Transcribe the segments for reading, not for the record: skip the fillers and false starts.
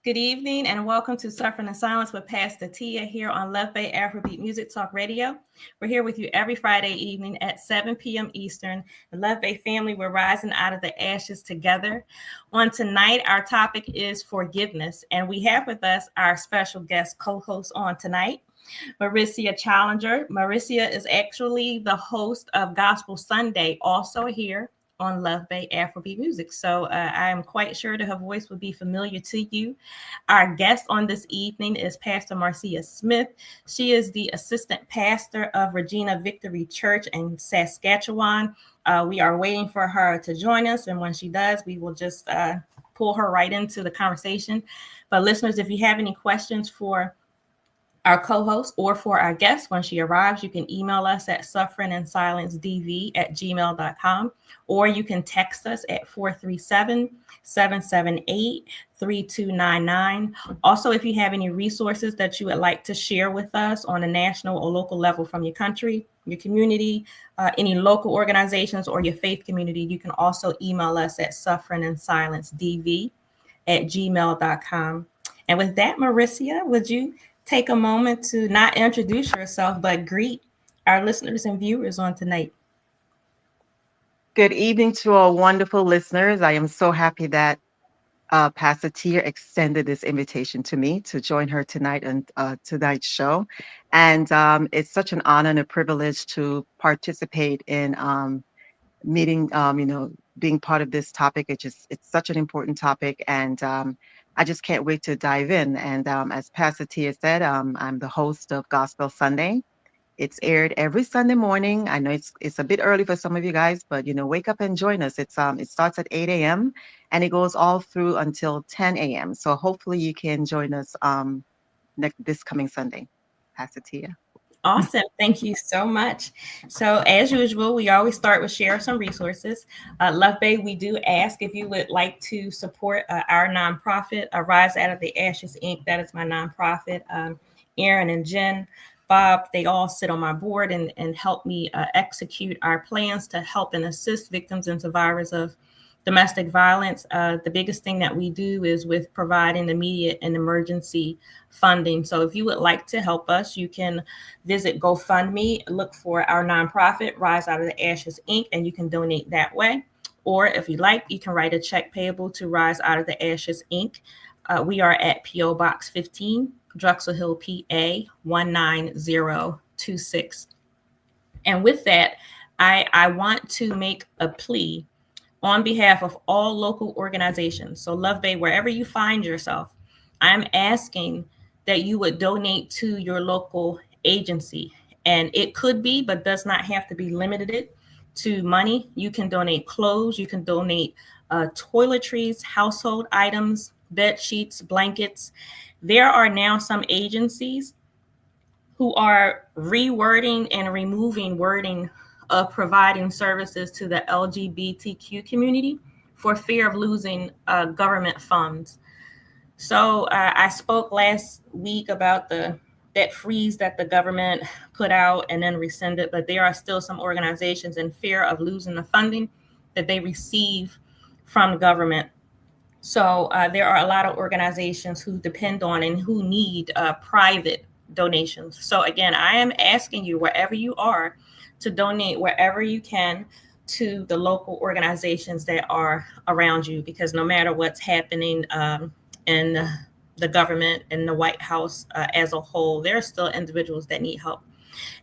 Good evening and welcome to Suffering in Silence with Pastor Tia here on Love Bay Afrobeat Music Talk Radio. We're here with you every Friday evening at 7 p.m. Eastern. The Love Bay family, we're rising out of the ashes together. On tonight, our topic is forgiveness, and we have with us our special guest co-host on tonight, Marcia Challenger. Marcia is actually the host of Gospel Sunday, also here on Love Bay Afrobeat Music. So I am quite sure that her voice would be familiar to you. Our guest on this evening is Pastor Marcia Smith. She is the assistant pastor of Regina Victory Church in Saskatchewan. We are waiting for her to join us, and when she does, we will just pull her right into the conversation. But listeners, if you have any questions for our co-host or for our guest when she arrives, you can email us at sufferinginsilencedv@gmail.com, or you can text us at 437-778-3299. Also, if you have any resources that you would like to share with us on a national or local level from your country, your community, any local organizations, or your faith community, you can also email us at sufferinginsilencedv@gmail.com. And with that, Marcia, would you take a moment to not introduce yourself, but greet our listeners and viewers on tonight? Good evening to our wonderful listeners. I am so happy that Pastor Tia extended this invitation to me to join her tonight on tonight's show. And it's such an honor and a privilege to participate in meeting, being part of this topic. It's such an important topic. And I just can't wait to dive in. And as Pastor Tia said, I'm the host of Gospel Sunday. It's aired every Sunday morning. I know it's a bit early for some of you guys, but wake up and join us. It starts at 8 a.m. and it goes all through until 10 a.m. So hopefully you can join us this coming Sunday. Pastor Tia. Awesome. Thank you so much. So, as usual, we always start with share some resources. Love Bay, we do ask if you would like to support our nonprofit, Rise Out of the Ashes Inc. That is my nonprofit. Aaron and Jen, Bob, they all sit on my board and help me execute our plans to help and assist victims and survivors of domestic violence. The biggest thing that we do is with providing immediate and emergency funding. So if you would like to help us, you can visit GoFundMe, look for our nonprofit, Rise Out of the Ashes Inc., and you can donate that way. Or if you like, you can write a check payable to Rise Out of the Ashes Inc. We are at P.O. Box 15, Drexel Hill, PA 19026. And with that, I want to make a plea on behalf of all local organizations. So Love Bay, wherever you find yourself, I'm asking that you would donate to your local agency. And it could be, but does not have to be limited to money. You can donate clothes, you can donate toiletries, household items, bed sheets, blankets. There are now some agencies who are rewording and removing wording of providing services to the LGBTQ community for fear of losing government funds. So I spoke last week about that freeze that the government put out and then rescinded, but there are still some organizations in fear of losing the funding that they receive from the government. So there are a lot of organizations who depend on and who need private donations. So again, I am asking you, wherever you are, to donate wherever you can to the local organizations that are around you, because no matter what's happening in the government and the White House as a whole, there are still individuals that need help.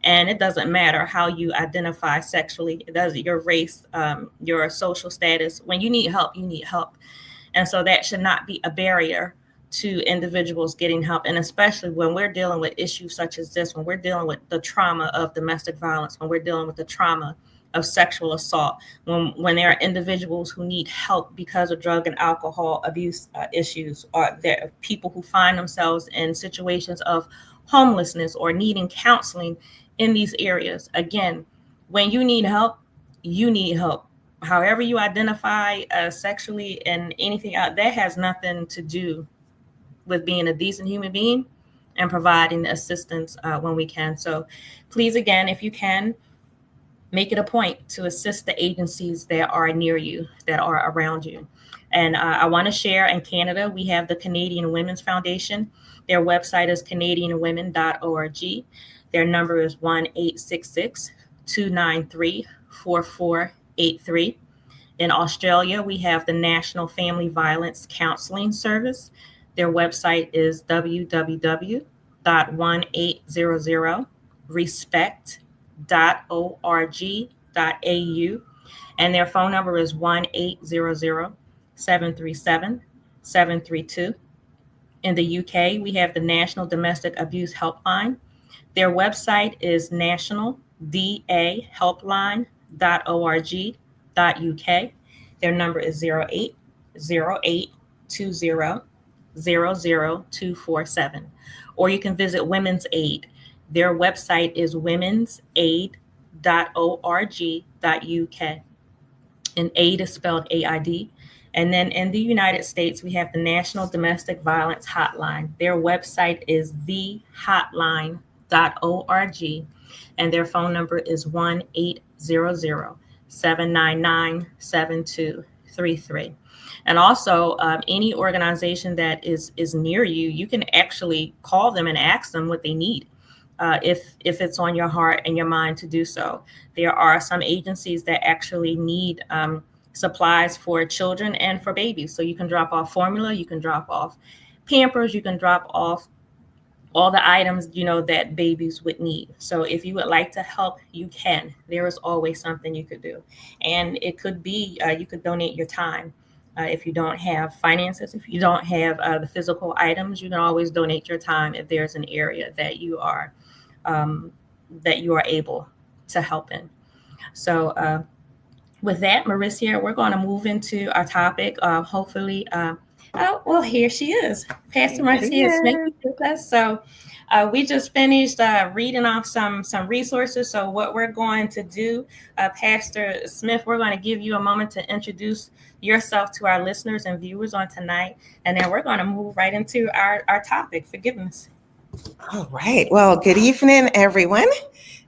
And it doesn't matter how you identify sexually, it does your race, your social status. When you need help, you need help. And so that should not be a barrier to individuals getting help. And especially when we're dealing with issues such as this, when we're dealing with the trauma of domestic violence, when we're dealing with the trauma of sexual assault, when there are individuals who need help because of drug and alcohol abuse issues, or there are people who find themselves in situations of homelessness or needing counseling in these areas. Again, when you need help, you need help. However you identify sexually and anything out, that has nothing to do with being a decent human being and providing assistance when we can. So please, again, if you can, make it a point to assist the agencies that are near you, that are around you. And I want to share in Canada, we have the Canadian Women's Foundation. Their website is canadianwomen.org. Their number is 1-866-293-4483. In Australia, we have the National Family Violence Counseling Service. Their website is www.1800respect.org.au, and their phone number is 1-800-737-732. In the UK, we have the National Domestic Abuse Helpline. Their website is nationaldahelpline.org.uk. Their number is 080820000247. Or you can visit Women's Aid. Their website is womensaid.org.uk, and aid is spelled AID. And then in the United States, we have the National Domestic Violence Hotline. Their website is thehotline.org, and their phone number is 1-800-799-7233. And also, any organization that is near you, you can actually call them and ask them what they need, if it's on your heart and your mind to do so. There are some agencies that actually need supplies for children and for babies. So you can drop off formula, you can drop off Pampers, you can drop off all the items that babies would need. So if you would like to help, you can. There is always something you could do, and it could be you could donate your time. If you don't have finances, if you don't have the physical items, you can always donate your time if there's an area um, that you are able to help in. So with that, Marcia, we're going to move into our topic. Hopefully, oh, well, here she is. Pastor Here she Marcia Smith is. is with us. So we just finished reading off some resources. So what we're going to do, Pastor Smith, we're going to give you a moment to introduce yourself to our listeners and viewers on tonight, and then we're going to move right into our topic, forgiveness. All right. Well, good evening, everyone.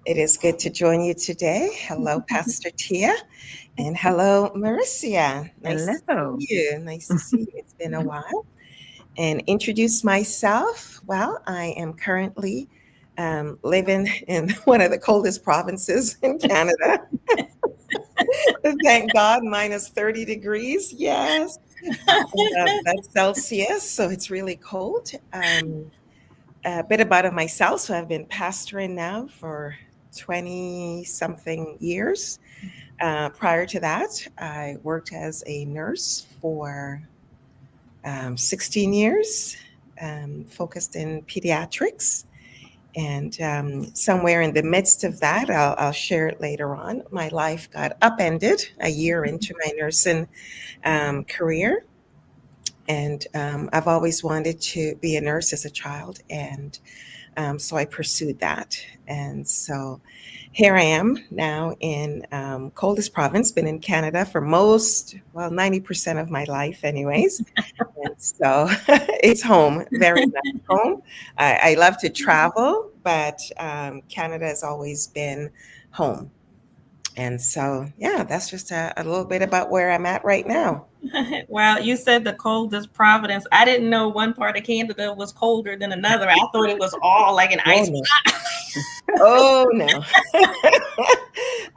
It is good to join you today. Hello, Pastor Tia, and hello, Merisia. Nice to Hello. see you. Nice to see you. It's been a while. And introduce myself. Well, I am currently living in one of the coldest provinces in Canada. Thank God, minus 30 degrees. Yes. That's Celsius, so it's really cold. A bit about myself. So I've been pastoring now for 20 something years. Prior to that, I worked as a nurse for 16 years, focused in pediatrics. And somewhere in the midst of that, I'll share it later on, my life got upended a year into my nursing career. And I've always wanted to be a nurse as a child. And so I pursued that. And so here I am now in coldest province, been in Canada for 90% of my life anyways. And so it's home, very much home. I love to travel, but Canada has always been home. And so, yeah, that's just a little bit about where I'm at right now. Well, you said the coldest province. I didn't know one part of Canada was colder than another. I thought it was all like an Oh, ice. no. Oh, no.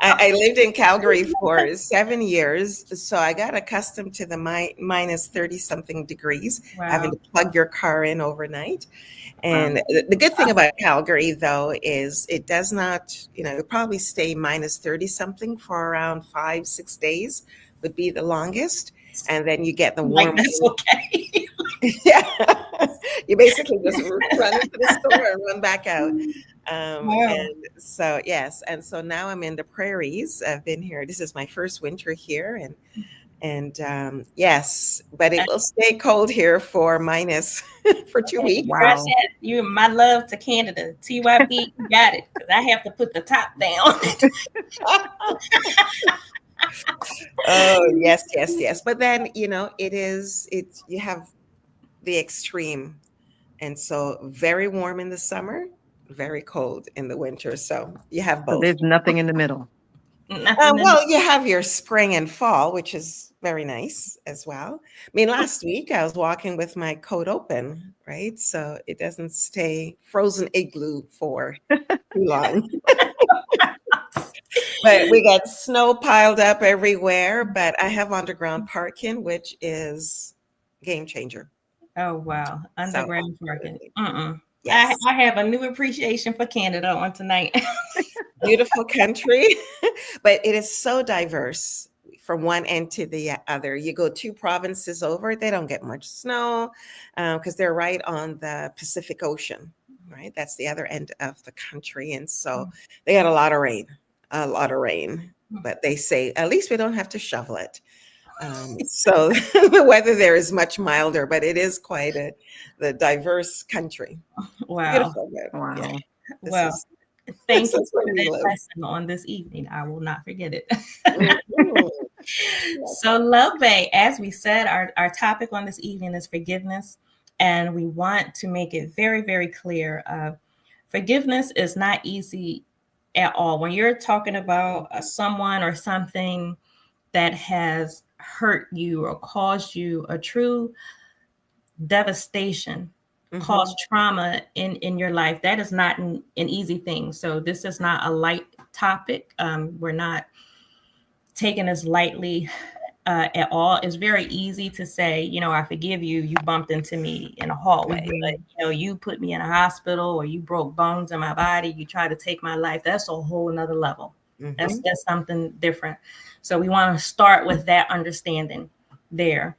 I lived in Calgary for 7 years, so I got accustomed to the minus 30 something degrees, having Wow. to plug your car in overnight. Wow. And the good thing about Calgary, though, is it does not, it'll probably stay minus 30 something for around 5, 6 days, would be the longest. And then you get the Like warm that's wind. okay. Yeah. You basically just run into the store and run back out. Wow. And so, yes. And so now I'm in the prairies. I've been here. This is my first winter here. And yes, but it will stay cold here for minus for 2 weeks. Press Wow. it. You, my love to Canada. TYP, you got it. Because I have to put the top down. Oh, yes, yes, yes. But then, you have the extreme. And so very warm in the summer, very cold in the winter. So you have So both. there's nothing in the middle. Nothing in. Well, you have your spring and fall, which is very nice as well. I mean, last week I was walking with my coat open, right? So it doesn't stay frozen igloo for too long. But we got snow piled up everywhere. But I have underground parking, which is game changer. Oh wow, So underground parking. absolutely, I yes, have a new appreciation for Canada on tonight. beautiful country, but it is so diverse from one end to the other. You go two provinces over, they don't get much snow because they're right on the Pacific Ocean, right? That's the other end of the country. And so they had a lot of rain. But they say at least we don't have to shovel it. So the weather there is much milder, but it is quite the diverse country. Wow. Beautiful. But yeah, Wow. this Well, is thank this you is for where we that live. lesson on this evening. I will not forget it. Mhm. So, Love Bay, as we said, our topic on this evening is forgiveness. And we want to make it very, very clear. Forgiveness is not easy at all. When you're talking about someone or something that has hurt you or caused you a true devastation, Mhm. caused trauma in your life, that is not an easy thing. So this is not a light topic. We're not taking this lightly at all. It's very easy to say, I forgive you. You bumped into me in a hallway, but Mhm. you put me in a hospital or you broke bones in my body. You tried to take my life. That's a whole nother level. That's Mhm. that's something different. So we want to start with that understanding there.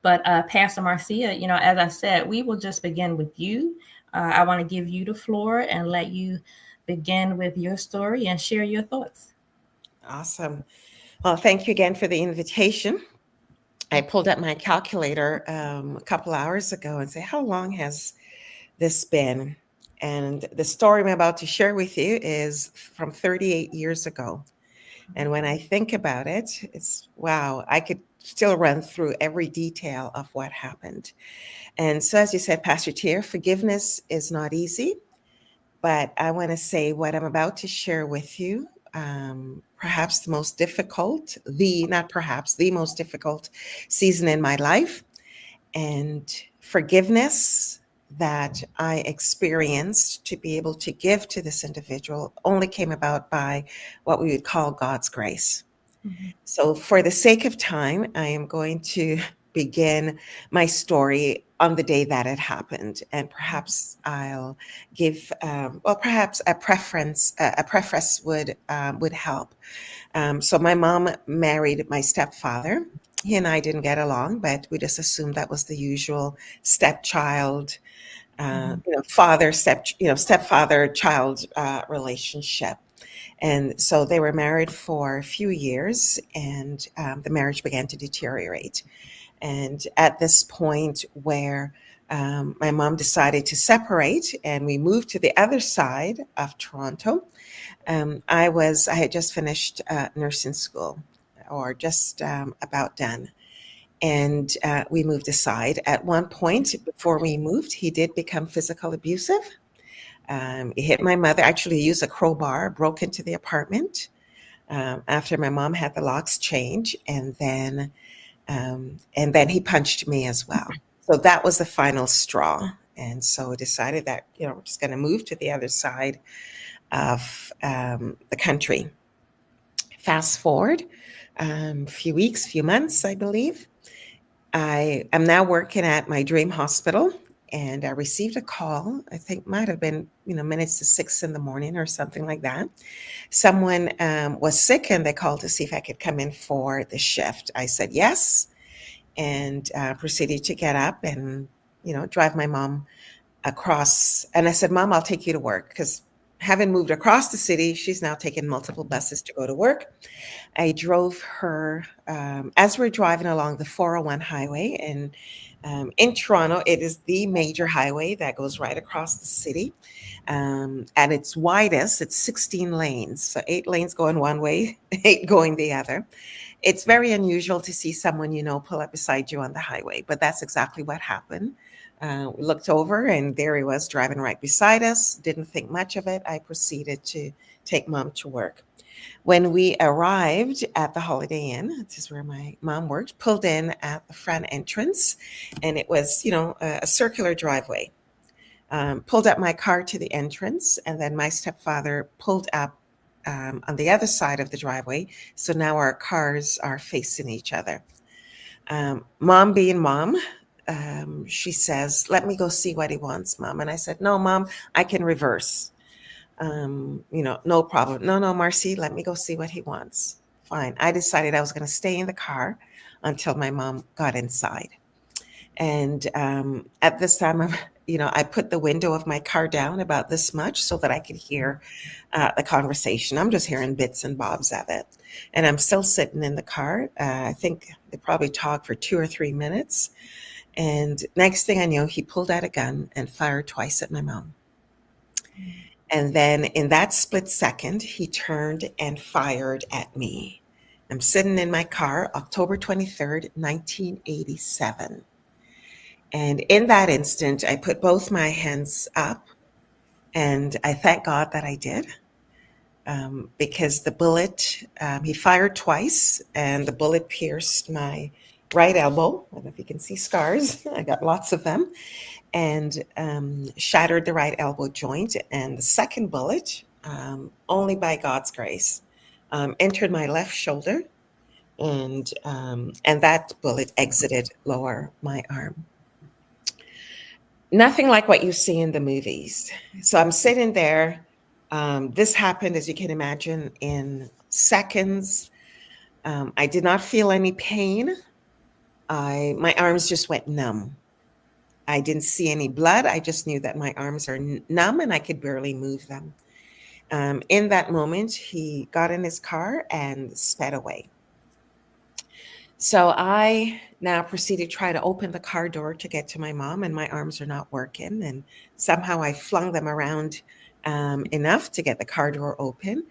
But Pastor Marcia, as I said, we will just begin with you. I want to give you the floor and let you begin with your story and share your thoughts. Awesome. Well, thank you again for the invitation. I pulled up my calculator a couple hours ago and say, how long has this been? And the story I'm about to share with you is from 38 years ago. And when I think about it, it's wow, I could still run through every detail of what happened. And so, as you said, Pastor Tier, forgiveness is not easy, but I want to say what I'm about to share with you. Perhaps the most difficult, not perhaps, the most difficult season in my life. And forgiveness that I experienced to be able to give to this individual only came about by what we would call God's grace. Mhm. So, for the sake of time, I am going to begin my story on the day that it happened, and perhaps I'll give, well, perhaps a preface would help. So, my mom married my stepfather. He and I didn't get along, but we just assumed that was the usual stepchild, Mhm. stepfather child relationship. And so they were married for a few years, and the marriage began to deteriorate. And at this point, where my mom decided to separate, and we moved to the other side of Toronto, I had just finished nursing school, or just about done. And we moved aside. At one point, before we moved, he did become physical abusive. He hit my mother, actually used a crowbar, broke into the apartment after my mom had the locks changed, and then he punched me as well. So that was the final straw. And so we decided that we're just going to move to the other side of the country. Fast forward a few weeks, few months, I believe. I am now working at my dream hospital, and I received a call. I think might have been minutes to 6 in the morning or something like that. Someone was sick, and they called to see if I could come in for the shift. I said yes, and proceeded to get up and drive my mom across. And I said, Mom, I'll take you to work, because having moved across the city, she's now taken multiple buses to go to work. I drove her as we're driving along the 401 highway. And in Toronto, it is the major highway that goes right across the city. At its widest, it's 16 lanes. So 8 lanes going one way, 8 going the other. It's very unusual to see someone pull up beside you on the highway, but that's exactly what happened. We looked over, and there he was driving right beside us. Didn't think much of it. I proceeded to take Mom to work. When we arrived at the Holiday Inn, this is where my mom worked, pulled in at the front entrance, and it was, a circular driveway. Pulled up my car to the entrance, and then my stepfather pulled up on the other side of the driveway. So now our cars are facing each other. Mom being mom, she says, "Let me go see what he wants, Mom." And I said, "No, Mom, I can reverse. No problem. No, no, Marcy, let me go see what he wants." Fine. I decided I was going to stay in the car until my mom got inside. And at this time, I put the window of my car down about this much so that I could hear the conversation. I'm just hearing bits and bobs of it. And I'm still sitting in the car. I think they probably talked for 2 or 3 minutes. And next thing I know, he pulled out a gun and fired twice at my mom. And then in that split second, he turned and fired at me. I'm sitting in my car, October 23rd, 1987. And in that instant, I put both my hands up, and I thank God that I did, because the bullet, he fired twice, and the bullet pierced my right elbow. I don't know if you can see scars. I got lots of them, and shattered the right elbow joint. And the second bullet, only by God's grace, entered my left shoulder, and that bullet exited lower my arm. Nothing like what you see in the movies. So I'm sitting there. This happened, as you can imagine, in seconds. I did not feel any pain. My arms just went numb. I didn't see any blood. I just knew that my arms are numb and I could barely move them. In that moment, he got in his car and sped away. So I now proceeded to try to open the car door to get to my mom, and my arms are not working. And somehow I flung them around enough to get the car door open.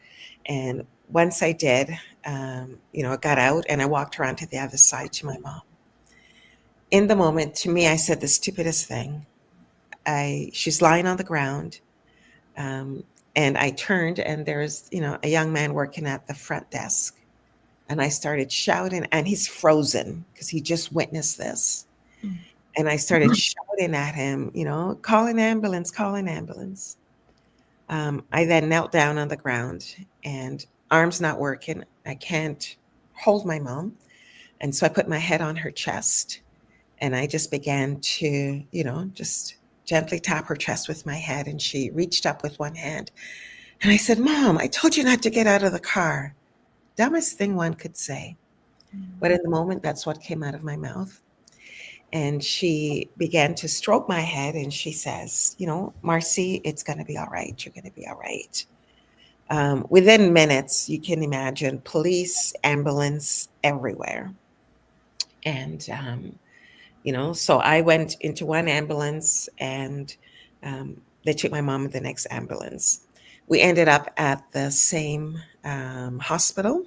And once I did, I got out and I walked around to the other side to my mom. In the moment, to me, I said the stupidest thing. She's lying on the ground, and I turned, and there's a young man working at the front desk. And I started shouting, and he's frozen because he just witnessed this. And I started shouting at him, call an ambulance, call an ambulance. I then knelt down on the ground, and arms not working. I can't hold my mom. And so I put my head on her chest, and I just began to, just gently tap her chest with my head. And she reached up with one hand. And I said, "Mom, I told you not to get out of the car." Dumbest thing one could say. But in the moment, that's what came out of my mouth. And she began to stroke my head, and she says, "Marcy, it's going to be all right. You're going to be all right." Within minutes, you can imagine police, ambulance everywhere. And, so I went into one ambulance, and they took my mom in the next ambulance. We ended up at the same hospital.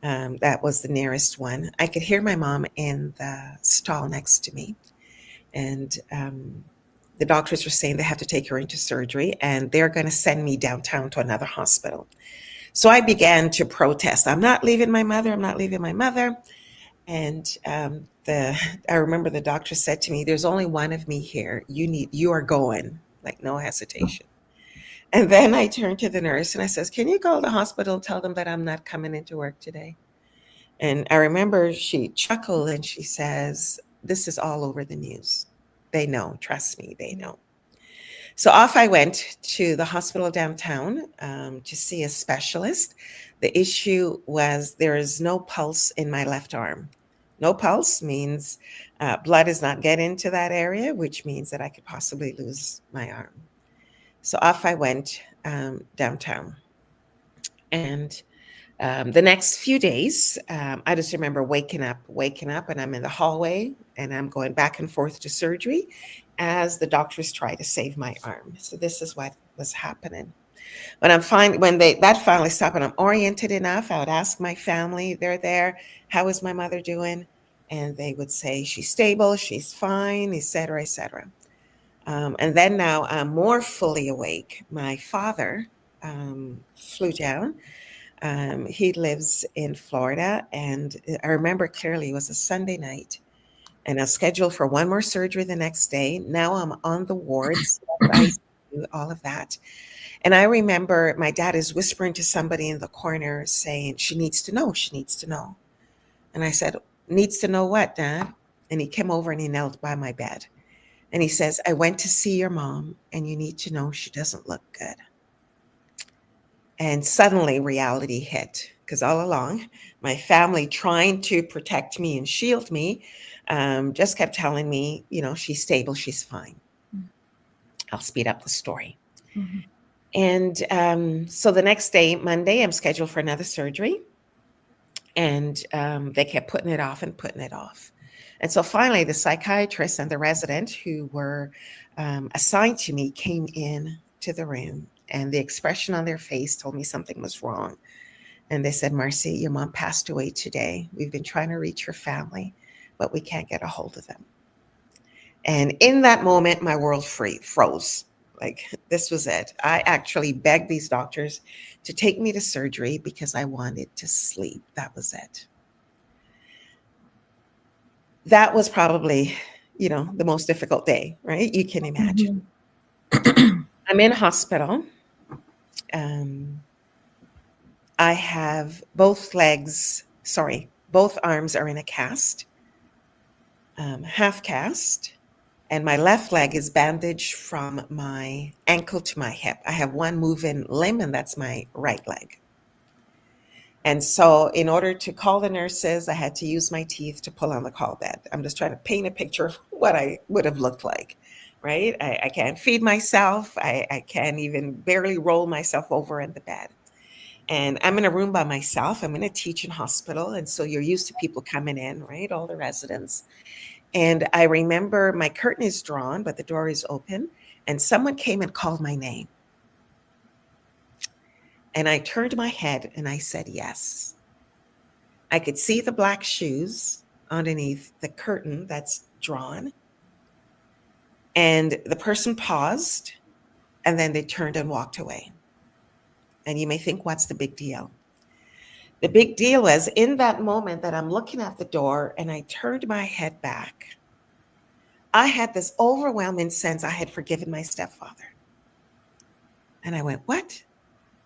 That was the nearest one. I could hear my mom in the stall next to me. And the doctors were saying they have to take her into surgery, and they're going to send me downtown to another hospital. So I began to protest. "I'm not leaving my mother. I'm not leaving my mother." And I remember the doctor said to me, "There's only one of me here. You are going," like no hesitation. And then I turned to the nurse and I says, "Can you call the hospital, tell them that I'm not coming into work today?" And I remember she chuckled and she says, "This is all over the news. They know, trust me, they know." So off I went to the hospital downtown to see a specialist. The issue was there is no pulse in my left arm. No pulse means blood is not getting to that area, which means that I could possibly lose my arm. So off I went downtown. And the next few days, I just remember waking up, and I'm in the hallway, and I'm going back and forth to surgery as the doctors try to save my arm. So this is what was happening. When that finally stopped and I'm oriented enough, I would ask my family, they're there, "How is my mother doing?" And they would say, "She's stable, she's fine," et cetera, et cetera. And then now I'm more fully awake. My father flew down He lives in Florida, and I remember clearly it was a Sunday night, and I was scheduled for one more surgery the next day. Now I'm on the wards, ICU, all of that. And I remember my dad is whispering to somebody in the corner saying, "She needs to know, she needs to know." And I said, "Needs to know what, Dad?" And he came over and he knelt by my bed. And he says, "I went to see your mom, and you need to know she doesn't look good." And suddenly reality hit, because all along, my family trying to protect me and shield me just kept telling me, she's stable, she's fine. I'll speed up the story. Mhm. And so the next day, Monday, I'm scheduled for another surgery. And they kept putting it off and putting it off. And so finally, the psychiatrist and the resident who were assigned to me came in to the room, and the expression on their face told me something was wrong. And they said, "Marcia, your mom passed away today. We've been trying to reach her family, but we can't get a hold of them." And in that moment, my world froze. Like, this was it. I actually begged these doctors to take me to surgery because I wanted to sleep. That was it. That was probably, the most difficult day, right? You can imagine. Mhm. I'm in hospital. Um, I have both arms are in a cast, half cast, and my left leg is bandaged from my ankle to my hip. I have one moving limb, and that's my right leg. And so, in order to call the nurses, I had to use my teeth to pull on the call bed. I'm just trying to paint a picture of what I would have looked like, right? I can't feed myself. I can't even barely roll myself over in the bed. And I'm in a room by myself. I'm in a teaching hospital. And so you're used to people coming in, right? All the residents. And I remember my curtain is drawn, but the door is open. And someone came and called my name. And I turned my head and I said, yes. I could see the black shoes underneath the curtain that's drawn. And the person paused, and then they turned and walked away. And you may think, what's the big deal? The big deal was in that moment that I'm looking at the door and I turned my head back, I had this overwhelming sense I had forgiven my stepfather. And I went, what?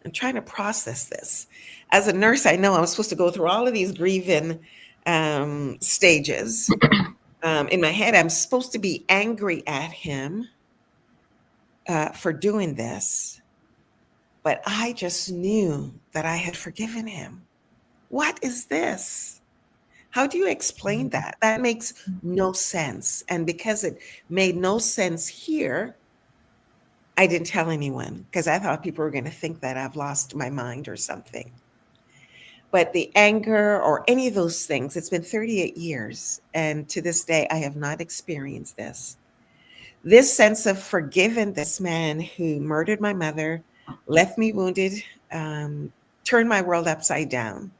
I'm trying to process this. As a nurse, I know I'm supposed to go through all of these grieving stages. In my head, I'm supposed to be angry at him for doing this, but I just knew that I had forgiven him. What is this? How do you explain that? That makes no sense. And because it made no sense here, I didn't tell anyone because I thought people were going to think that I've lost my mind or something. But the anger or any of those things, it's been 38 years. And to this day, I have not experienced this. This sense of forgiving this man who murdered my mother, left me wounded, turned my world upside down.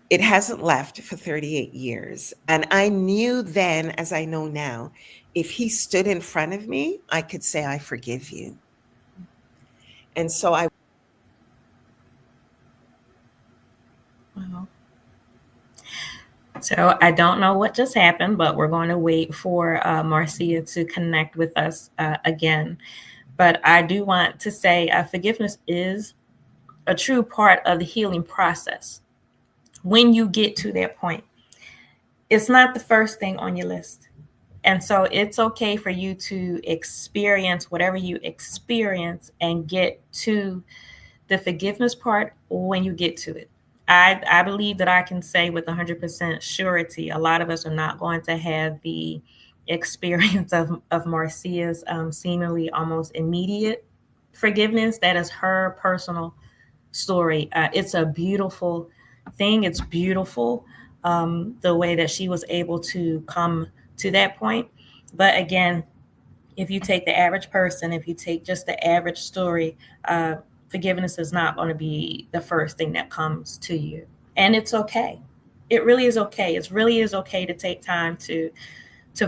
It hasn't left for 38 years. And I knew then, as I know now, if he stood in front of me, I could say, I forgive you. And so I. Wow. So I don't know what just happened, but we're going to wait for Marcia to connect with us again. But I do want to say forgiveness is a true part of the healing process. When you get to that point, it's not the first thing on your list. And so it's okay for you to experience whatever you experience and get to the forgiveness part when you get to it. I believe that I can say with 100% surety, a lot of us are not going to have the experience of Marcia's seemingly almost immediate forgiveness. That is her personal story. It's a beautiful thing. It's beautiful the way that she was able to come to that point. But again, if you take the average person, if you take just the average story, forgiveness is not going to be the first thing that comes to you. And it's okay. It really is okay. It really is okay to take time to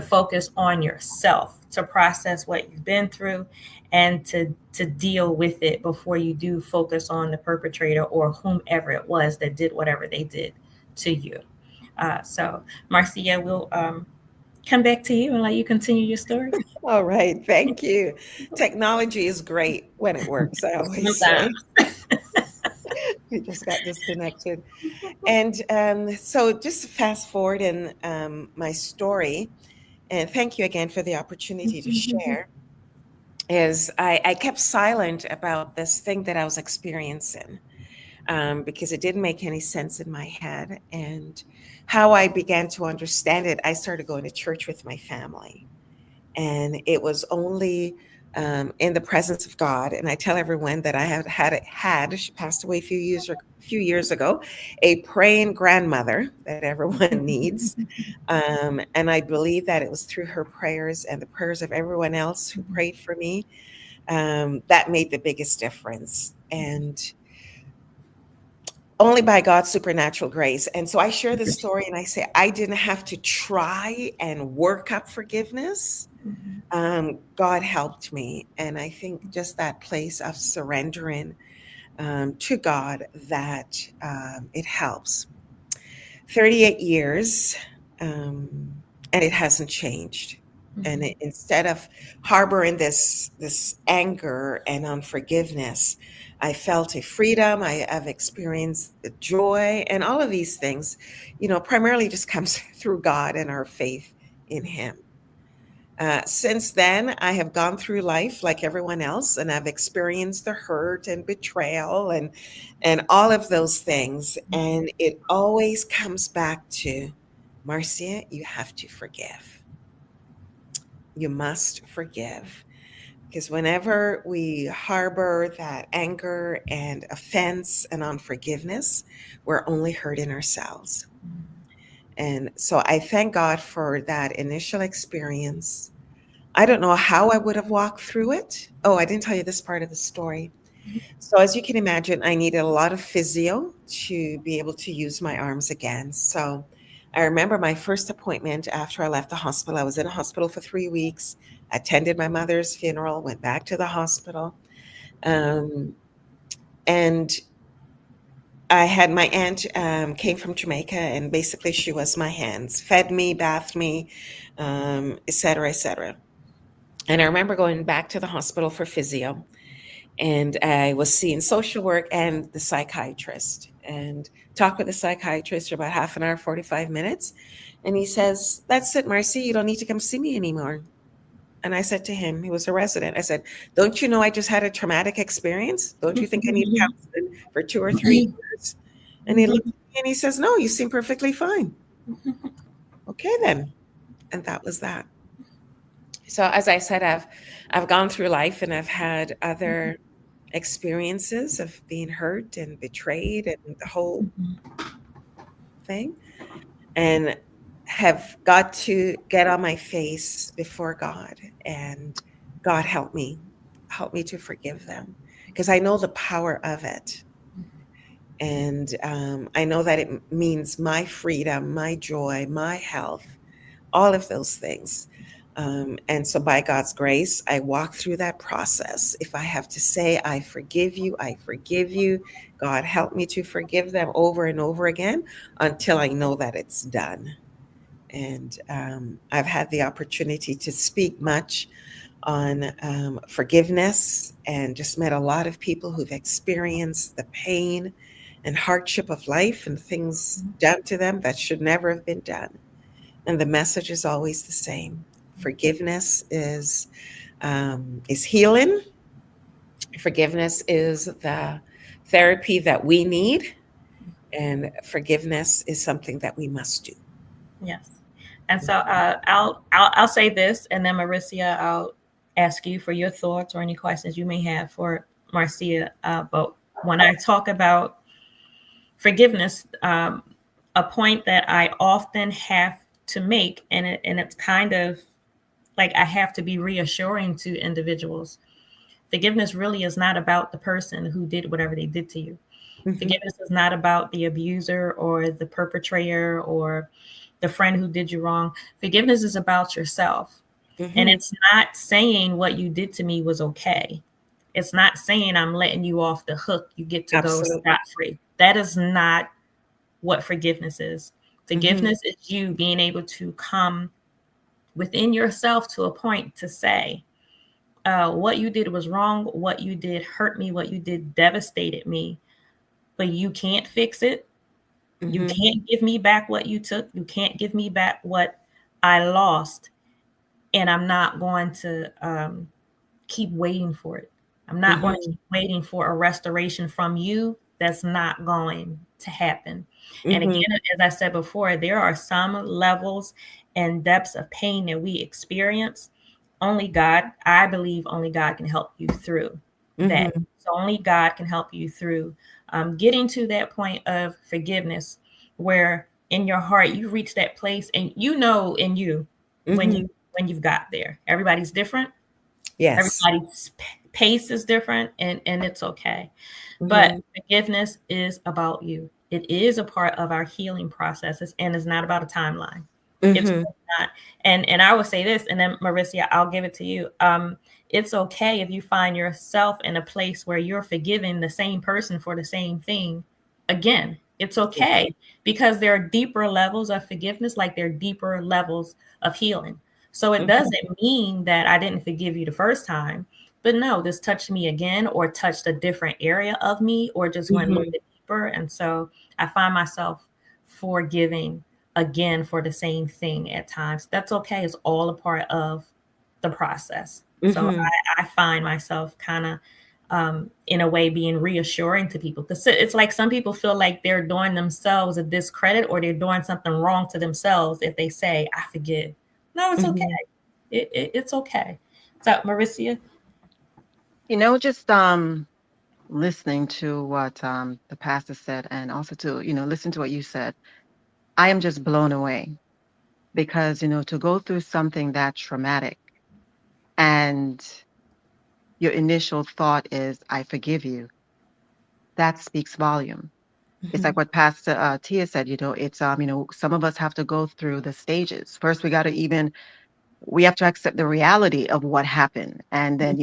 focus on yourself, to process what you've been through and to deal with it before you do focus on the perpetrator or whomever it was that did whatever they did to you. So, Marcia, we'll come back to you and let you continue your story. All right, thank you. Technology is great when it works, I always say. Sometimes. We just got disconnected. And so, just to fast forward in my story, and thank you again for the opportunity to share, is I kept silent about this thing that I was experiencing because it didn't make any sense in my head. And how I began to understand it, I started going to church with my family. And it was only in the presence of God. And I tell everyone that I had she passed away few years ago, a praying grandmother that everyone needs. And I believe that it was through her prayers and the prayers of everyone else who prayed for me that made the biggest difference. And only by God's supernatural grace. And so I share this story and I say, I didn't have to try and work up forgiveness. God helped me. And I think just that place of surrendering to God, that it helps. 38 years, and it hasn't changed. And instead of harboring this anger and unforgiveness, I felt a freedom. Have experienced the joy, and all of these things, primarily just comes through God and our faith in Him. Since then, I have gone through life like everyone else, and I've experienced the hurt and betrayal and all of those things. And it always comes back to, Marcia, you have to forgive. You must forgive. Because whenever we harbor that anger and offense and unforgiveness, we're only hurting ourselves. And so I thank God for that initial experience. I don't know how I would have walked through it. Oh, I didn't tell you this part of the story. So, as you can imagine, I needed a lot of physio to be able to use my arms again. So, I remember my first appointment after I left the hospital. I was in a hospital for 3 weeks, attended my mother's funeral, went back to the hospital. Um, and I had my aunt came from Jamaica, and basically she was my hands, fed me, bathed me, et cetera, et cetera. And I remember going back to the hospital for physio, and I was seeing social work and the psychiatrist, and talked with the psychiatrist for about half an hour, 45 minutes. And he says, "That's it, Marcy, you don't need to come see me anymore." And I said to him, he was a resident, I said, "Don't you know I just had a traumatic experience? Don't you think I need counseling for 2 or 3 years?" And he looked at me and he says, "No, you seem perfectly fine." Okay, then. And that was that. So as I said, I've gone through life and I've had other experiences of being hurt and betrayed and the whole thing, and have got to get on my face before God, and God help me to forgive them, because I know the power of it. And I know that it means my freedom, my joy, my health, all of those things. And so, by God's grace, I walk through that process. If I have to say, I forgive you, I forgive you, God, help me to forgive them over and over again until I know that it's done. And I've had the opportunity to speak much on forgiveness, and just met a lot of people who've experienced the pain and hardship of life and things done to them that should never have been done. And the message is always the same. Forgiveness is healing. Forgiveness is the therapy that we need, and forgiveness is something that we must do. Yes. And so I'll say this, and then Marcia, I'll ask you for your thoughts or any questions you may have for Marcia. But when I talk about forgiveness, a point that I often have to make, and it's kind of like I have to be reassuring to individuals. Forgiveness really is not about the person who did whatever they did to you. Mhm. Forgiveness is not about the abuser or the perpetrator or the friend who did you wrong. Forgiveness is about yourself. And Mhm. it's not saying what you did to me was okay. It's not saying I'm letting you off the hook. You get to go Absolutely. scot free. That is not what forgiveness is. Mhm. Forgiveness is you being able to come within yourself to a point to say, what you did was wrong. What you did hurt me. What you did devastated me. But you can't fix it. You Mhm. can't give me back what you took. You can't give me back what I lost. And I'm not going to keep waiting for it. I'm not going to Mhm. keep waiting for a restoration from you. That's not going to happen. And Mhm. again, as I said before, there are some levels and depths of pain that we experience. Only God, I believe, only God can help you through that. Mhm. So only God can help you through getting to that point of forgiveness, where in your heart you reach that place, and you know in you when you Mhm. when you've got there. Everybody's different. Yes. Everybody's pace is different, and it's okay. But Mhm. forgiveness is about you. It is a part of our healing processes, and it's not about a timeline. It's Mhm. really not. And I will say this, and then Marcia, I'll give it to you. It's okay if you find yourself in a place where you're forgiving the same person for the same thing again. It's Yes. okay, because there are deeper levels of forgiveness, like there are deeper levels of healing. So it Mhm. doesn't mean that I didn't forgive you the first time, but no, this touched me again, or touched a different area of me, or just went a little Mhm. bit deeper. And so I find myself forgiving again for the same thing at times. That's okay. It's all a part of the process. So Mhm. I find myself kind of, in a way, being reassuring to people, because it's like some people feel like they're doing themselves a discredit, or they're doing something wrong to themselves if they say, I forgive. No, it's okay. Mhm. It's okay. So, Marcia. Just listening to what the pastor said, and also to listen to what you said, I am just blown away because to go through something that traumatic and your initial thought is I forgive you, that speaks volume. It's like Mhm. what Pastor Tia said. It's some of us have to go through the stages. First, we have to accept the reality of what happened, and then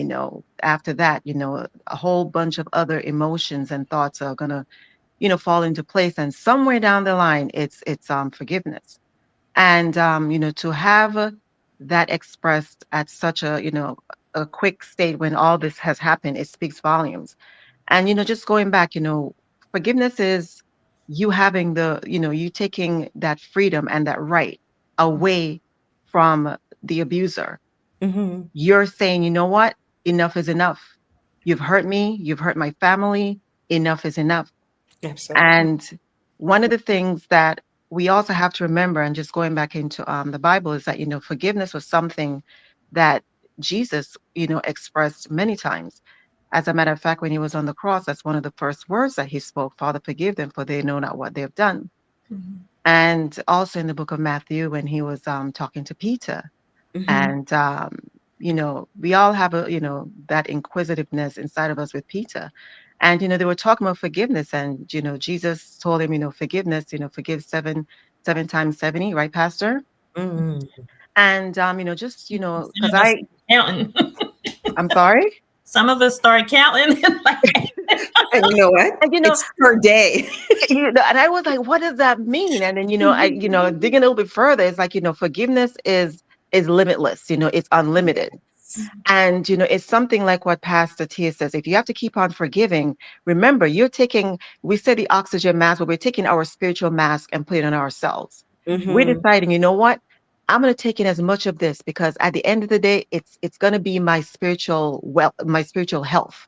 after that, a whole bunch of other emotions and thoughts are gonna fall into place, and somewhere down the line, it's forgiveness. And to have that expressed at such a quick state when all this has happened, it speaks volumes. And just going back, forgiveness is you having you taking that freedom and that right away from the abuser. Mhm. You're saying, you know what, enough is enough. You've hurt me, you've hurt my family, enough is enough. Absolutely. And one of the things that we also have to remember, and just going back into the Bible, is that forgiveness was something that Jesus expressed many times. As a matter of fact, when he was on the cross, that's one of the first words that he spoke: Father, forgive them, for they know not what they have done. Mhm. And also in the book of Matthew, when he was talking to Peter, Mhm. and we all have that inquisitiveness inside of us with Peter. And they were talking about forgiveness, and Jesus told him, forgiveness, forgive seven times 70, right, Pastor? Mhm. And just Some because of us I start counting. I'm sorry. Some of us start counting. Like, And you know what? And It's per day. and I was like, what does that mean? And then I digging a little bit further, it's like forgiveness is limitless. It's unlimited. Yes. And it's something like what Pastor Tia says. If you have to keep on forgiving, remember you're taking, we say the oxygen mask, but we're taking our spiritual mask and putting it on ourselves. We're Mhm. deciding, you know what? I'm going to take in as much of this, because at the end of the day, it's going to be my spiritual my spiritual health.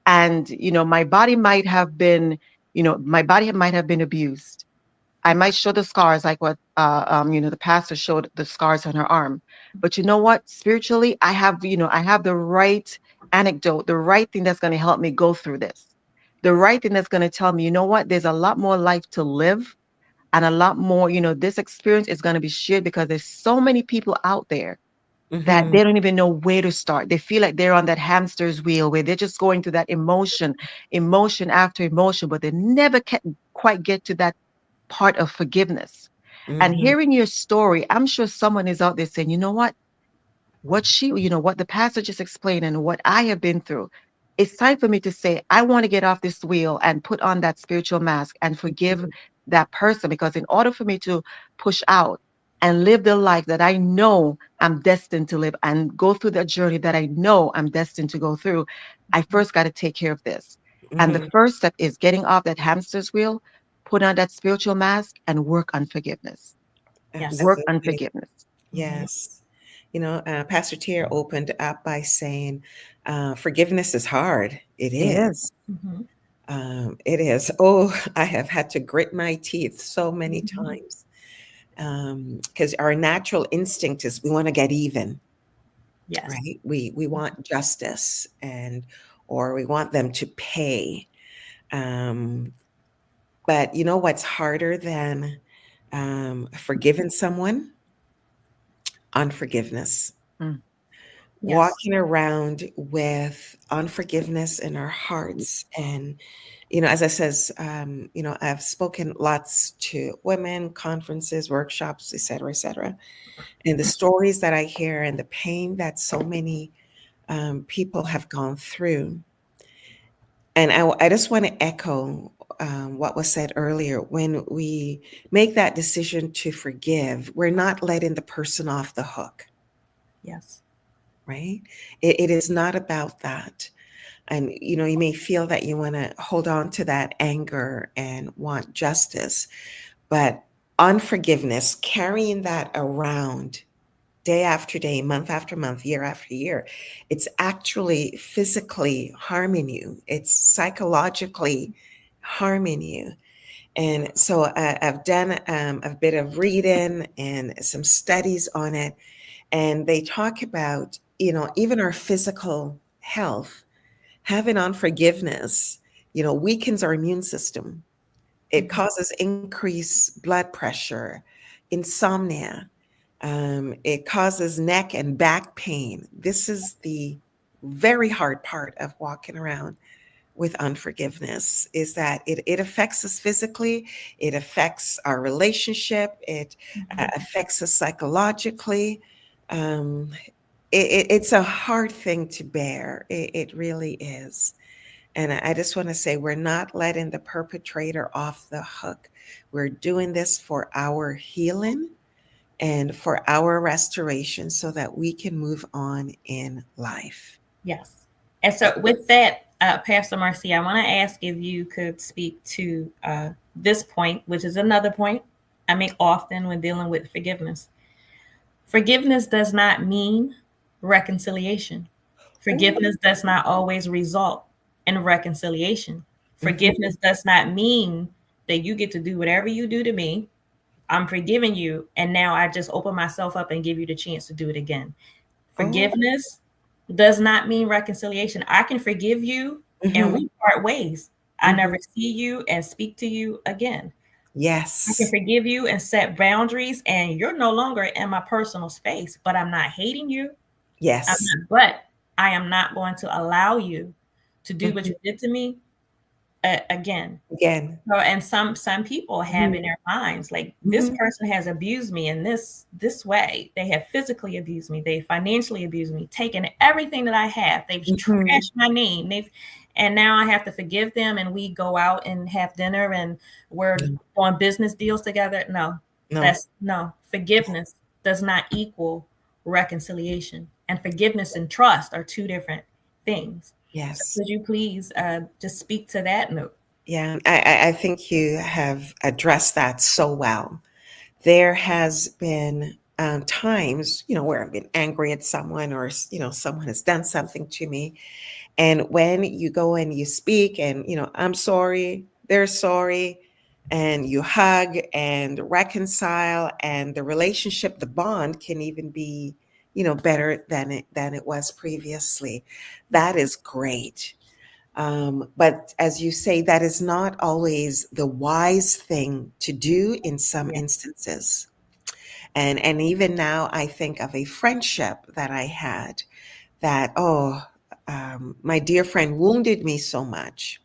And my body might have been, my body might have been abused. I might show the scars, like what the pastor showed the scars on her arm. But you know what? Spiritually, I have the right anecdote, the right thing that's going to help me go through this. The right thing that's going to tell me, you know what? There's a lot more life to live, and a lot more, this experience is going to be shared, because there's so many people out there that Mhm. they don't even know where to start. They feel like they're on that hamster's wheel where they're just going through that emotion after emotion, but they never can quite get to that part of forgiveness. And Mhm. hearing your story, I'm sure someone is out there saying, you know what? what what the passage is explaining and what I have been through, it's time for me to say, I want to get off this wheel and put on that spiritual mask and forgive that person. Because in order for me to push out and live the life that I know I'm destined to live and go through the journey that I know I'm destined to go through, I first got to take care of this. And the Hmm. first step is getting off that hamster's wheel, put on that spiritual mask, and work on forgiveness. Yes. Work on Absolutely. forgiveness. Hmm. Yes. Pastor Tier opened up by saying, forgiveness is hard. It It is. is. Hmm. It is. Oh, I have had to grit my teeth so many Hmm. times, because our natural instinct is we want to get even, Yes. right? We want justice, or we want them to pay. Um, but you know what's harder than forgiving someone? Unforgiveness. Mm, Yes. Walking around with unforgiveness in our hearts. And as I says, I've spoken lots to women, conferences, workshops, etc., etc., and the stories that I hear and the pain that so many people have gone through. And I just want to echo what was said earlier. When we make that decision to forgive, we're not letting the person off the hook, Yes. right? It is not about that. And you may feel that you want to hold on to that anger and want justice, but unforgiveness, carrying that around day after day, month after month, year after year, it's actually physically harming you. It's psychologically harming you. And so I've done a bit of reading and some studies on it, and they talk about even our physical health. Having unforgiveness, weakens our immune system. It Hmm. causes increased blood pressure, insomnia. It causes neck and back pain. This is the very hard part of walking around with unforgiveness, is that it affects us physically, it affects our relationship, it Hmm. affects us psychologically. Um, it's a hard thing to bear. It really is. And I just want to say, we're not letting the perpetrator off the hook. We're doing this for our healing and for our restoration so that we can move on in life. Yes. And so, with that, Pastor Marcia, I want to ask if you could speak to this point, which is another point I make often when dealing with forgiveness. Forgiveness does not mean reconciliation. Oh, Forgiveness does not always result in reconciliation. mhm. Forgiveness does not mean that you get to do whatever you do to me. I'm forgiving you, and now I just open myself up and give you the chance to do it again. Oh, Forgiveness does not mean reconciliation. I can forgive you and mhm. we part ways. I Mhm. never see you and speak to you again. I can Yes, forgive you and set boundaries, and you're no longer in my personal space, but I'm not hating you. I'm yes. not, but I am not going to allow you to do what Mhm. you did to me again. Again. So, and some people have Mhm. in their minds like this Mhm. person has abused me in this way. They have physically abused me. They financially abused me, taken everything that I have. They've Mhm. trashed my name. And now I have to forgive them. And we go out and have dinner and we're No, on business deals together. No, no. that's no forgiveness does not equal reconciliation. And forgiveness and trust are two different things. So Yes. could you please just speak to that note? Yeah, I think you have addressed that so well. There has been times, where I've been angry at someone, or someone has done something to me. And when you go and you speak and, I'm sorry, they're sorry, and you hug and reconcile, and the relationship, the bond can even be, better than it was previously. That is great. But as you say, that is not always the wise thing to do in some Yeah. instances. And even now, I think of a friendship that I had that, my dear friend wounded me so much.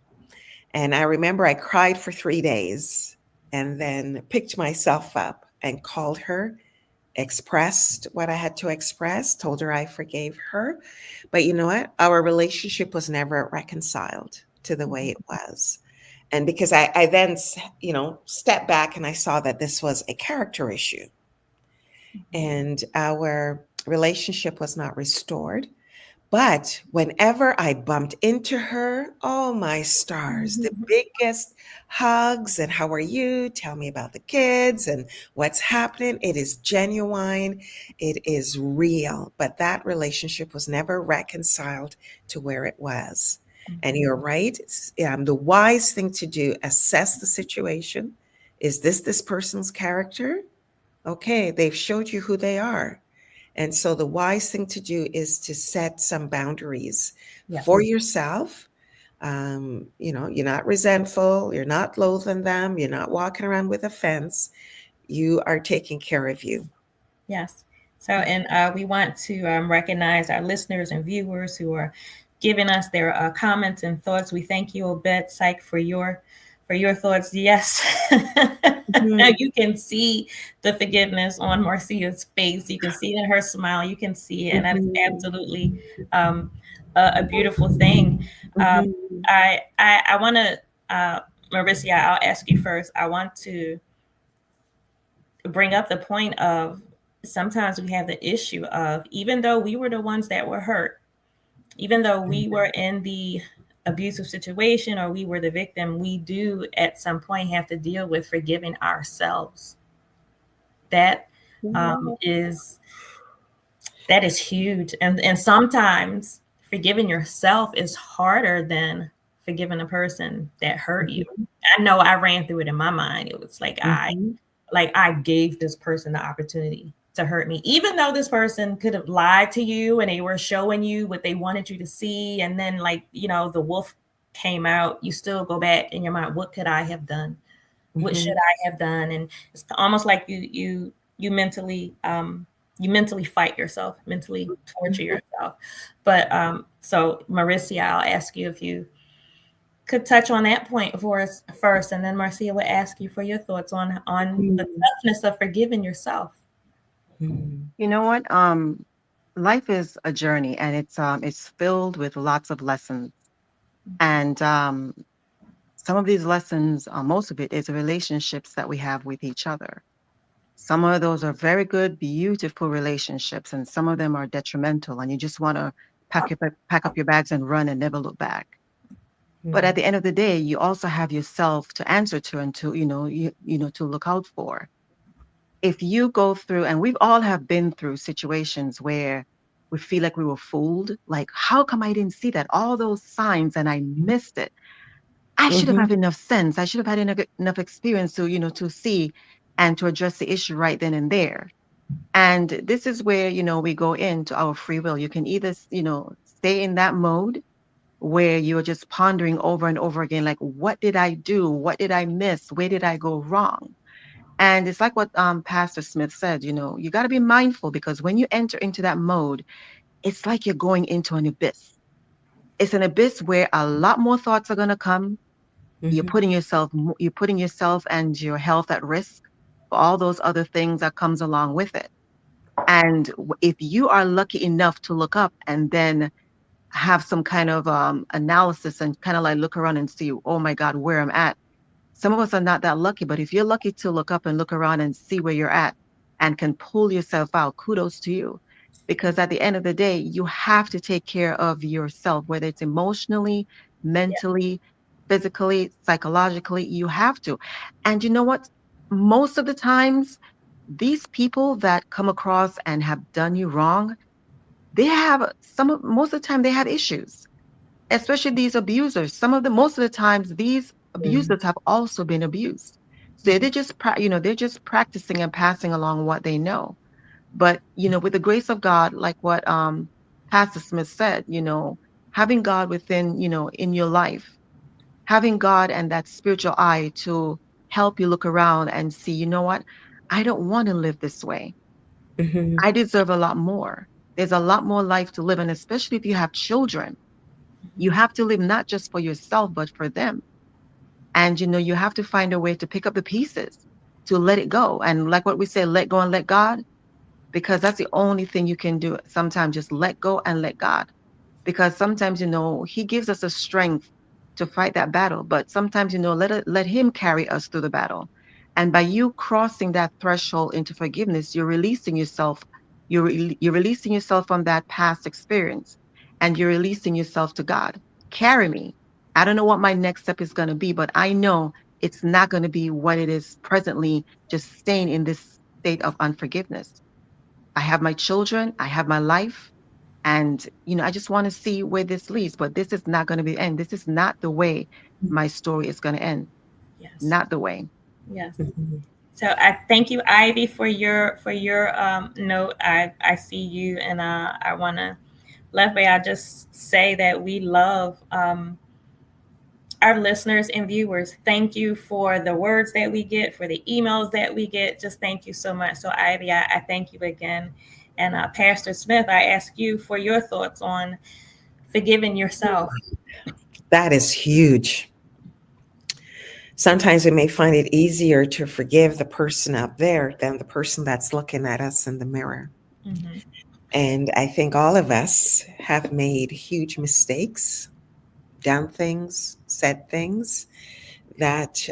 And I remember I cried for 3 days and then picked myself up and called her expressed what I had to express, told her I forgave her. But you know what? Our relationship was never reconciled to the way it was. And because I then, stepped back and I saw that this was a character issue and our relationship was not restored. But whenever I bumped into her, oh my stars, the biggest hugs and how are you? Tell me about the kids and what's happening. It is genuine, it is real. But that relationship was never reconciled to where it was. And you're right. The wise thing to do, assess the situation. Is this person's character? Okay, they've showed you who they are. And so the wise thing to do is to set some boundaries for Yes. yourself. You're not resentful, you're not loathing them, you're not walking around with a fence. You are taking care of you. Yes. So, and we want to recognize our listeners and viewers who are giving us their comments and thoughts. We thank you, Obed Syke, for your thoughts. Yes, Mhm. you can see the forgiveness on Marcia's face. You can see it in her smile. You can see it, and that is Mhm. absolutely um, a beautiful thing. Um, Mhm. I want to, Marcia, I'll ask you first. I want to bring up the point of sometimes we have the issue of, even though we were the ones that were hurt, even though we were in the abusive situation or we were the victim, we do at some point have to deal with forgiving ourselves. That Mhm. is that is huge, and sometimes forgiving yourself is harder than forgiving a person that hurt you. Mhm. I know I ran through it in my mind. It was Mhm. like I gave this person the opportunity to hurt me, even though this person could have lied to you and they were showing you what they wanted you to see, and then, like, the wolf came out. You still go back in your mind, what could I have done, what should Mhm. I have done? And it's almost like you mentally you mentally fight yourself, mentally torture yourself. But so Marissa, I'll ask you if you could touch on that point for us first, and then Marcia will ask you for your thoughts on the Mhm. toughness of forgiving yourself. Mhm. You know what? Life is a journey, and it's filled with lots of lessons. And some of these lessons, most of it, is the relationships that we have with each other. Some of those are very good, beautiful relationships, and some of them are detrimental, and you just want to pack up your bags and run and never look back. But at Mhm. the end of the day, you also have yourself to answer to and to to look out for. If you go through, and we've all have been through situations where we feel like we were fooled, like how come I didn't see that? All those signs and I missed it. I should have Mhm. had enough sense. I should have had enough experience to, to see and to address the issue right then and there. And this is where, we go into our free will. You can either, stay in that mode where you're just pondering over and over again, like, what did I do? What did I miss? Where did I go wrong? And it's like what Pastor Smith said, you got to be mindful, because when you enter into that mode, it's like you're going into an abyss. It's an abyss where a lot more thoughts are going to come. Mhm. You're putting yourself and your health at risk for all those other things that comes along with it. And if you are lucky enough to look up and then have some kind of analysis and kind of like look around and see, oh my God, where I'm at. Some of us are not that lucky, but if you're lucky to look up and look around and see where you're at and can pull yourself out, kudos to you. Because at the end of the day, you have to take care of yourself, whether it's emotionally, Yeah. mentally, physically, psychologically, you have to. And you know what? Most of the times, these people that come across and have done you wrong, they have most of the time they have issues, especially these abusers. Some of the most of the times these Mhm. abusers have also been abused. So they're just practicing and passing along what they know. But with the grace of God, like what Pastor Smith said, having God within, in your life, having God and that spiritual eye to help you look around and see, you know what? I don't want to live this way. Mhm. I deserve a lot more. There's a lot more life to live, and especially if you have children, you have to live not just for yourself, but for them. And you have to find a way to pick up the pieces, to let it go. And like what we say, let go and let God. because that's the only thing you can do. Sometimes just let go and let God, because sometimes, he gives us the strength to fight that battle, but sometimes, let him carry us through the battle. And by you crossing that threshold into forgiveness, you're releasing yourself. You're releasing yourself from that past experience, and you're releasing yourself to God. Carry me. I don't know what my next step is going to be, but I know it's not going to be what it is presently, just staying in this state of unforgiveness. I have my children, I have my life, and I just want to see where this leads. But this is not going to be the end. This is not the way my story is going to end. Yes. Not the way. Yes. Mhm. So I thank you, Ivy, for your note. I see you, and I want to, Left Bay, I just say that we love our listeners and viewers. Thank you for the words that we get, for the emails that we get. Just thank you so much. So Ivy, I thank you again. And Pastor Smith, I ask you for your thoughts on forgiving yourself. That is huge. Sometimes we may find it easier to forgive the person out there than the person that's looking at us in the mirror. Mm-hmm. And I think all of us have made huge mistakes, done things, said things that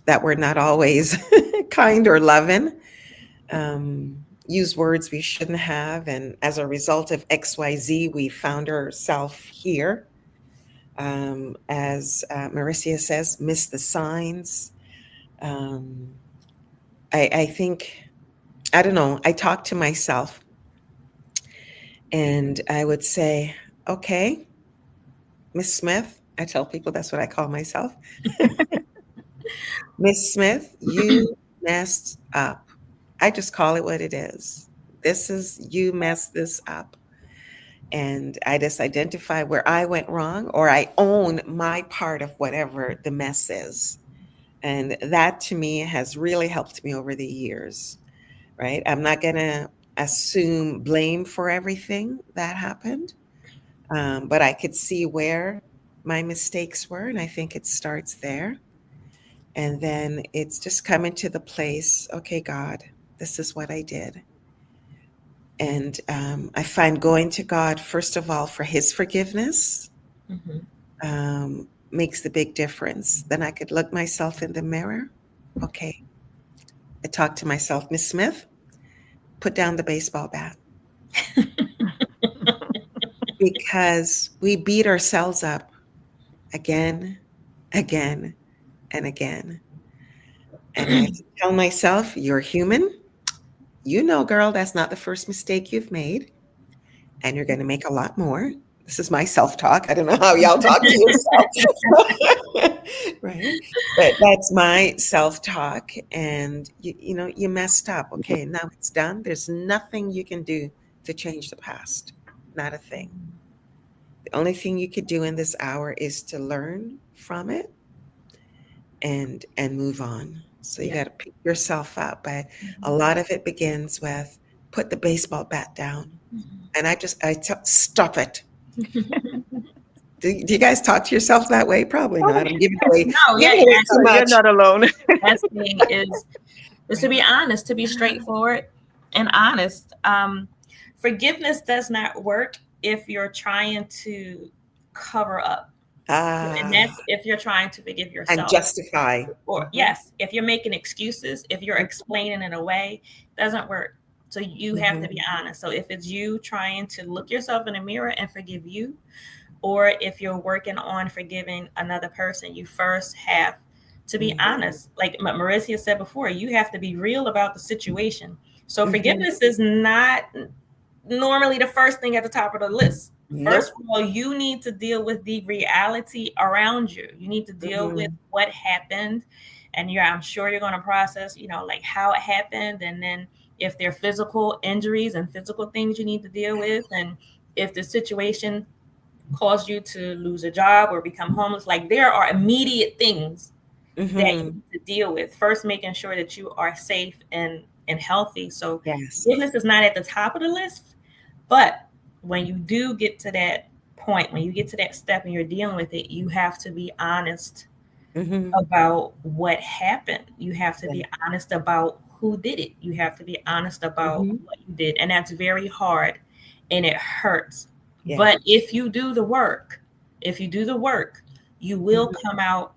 that were not always kind or loving. Use words we shouldn't have, and as a result of XYZ, we found ourselves here. As Marcia says, miss the signs. Um, I think, I don't know, I talk to myself and I would say, okay, Miss Smith, I tell people that's what I call myself. Miss Smith, you messed up. I just call it what it is. This is, you messed this up. And I just identify where I went wrong, or I own my part of whatever the mess is. And that to me has really helped me over the years, right? I'm not going to assume blame for everything that happened, but I could see where my mistakes were. And I think it starts there. And then it's just coming to the place, okay, God, this is what I did. And I find going to God, first of all, for his forgiveness Mm-hmm. makes the big difference. Then I could look myself in the mirror. Okay. I talk to myself, Miss Smith, put down the baseball bat, because we beat ourselves up again, again, and again. And I tell myself, you're human. You know, girl, that's not the first mistake you've made, and you're going to make a lot more. This is my self talk. I don't know how y'all talk to yourself. Right? But that's my self talk. And, you messed up. Okay, now it's done. There's nothing you can do to change the past. Not a thing. The only thing you could do in this hour is to learn from it and move on. So you Yeah. got to pick yourself up. But a Mm-hmm. lot of it begins with put the baseball bat down. And stop it. Do you guys talk to yourself that way? Probably not. I'm No, yeah, giving away too actually, You're much. not alone. best thing is to be Right. honest, to be straightforward and honest. Forgiveness does not work if you're trying to cover up, and Ah, that's if you're trying to forgive and yourself. justify. Or Hmm. yes, if you're making excuses, if you're explaining it away, doesn't work. So you have to be Hmm. honest. So if it's you trying to look yourself in the mirror and forgive you, or if you're working on forgiving another person, you first have to be honest. Like Marisia said before, you have to be real about the situation. So Hmm. forgiveness is not normally the first thing at the top of the list. First Nope. of all, you need to deal with the reality around you. You need to deal with Hmm. what happened, and I'm sure you're going to process, like how it happened, and then if there are physical injuries and physical things you need to deal with, and if the situation caused you to lose a job or become homeless, like there are immediate things that you Hmm. need to deal with. First, making sure that you are safe and healthy. So Yes. forgiveness is not at the top of the list, but when you do get to that point, when you get to that step and you're dealing with it, you have to be honest Hmm. about what happened. You have to Yeah. be honest about who did it. You have to be honest about Mm-hmm. what you did. And that's very hard and it hurts. Yeah. But if you do the work, if you do the work, you will Mm-hmm. come out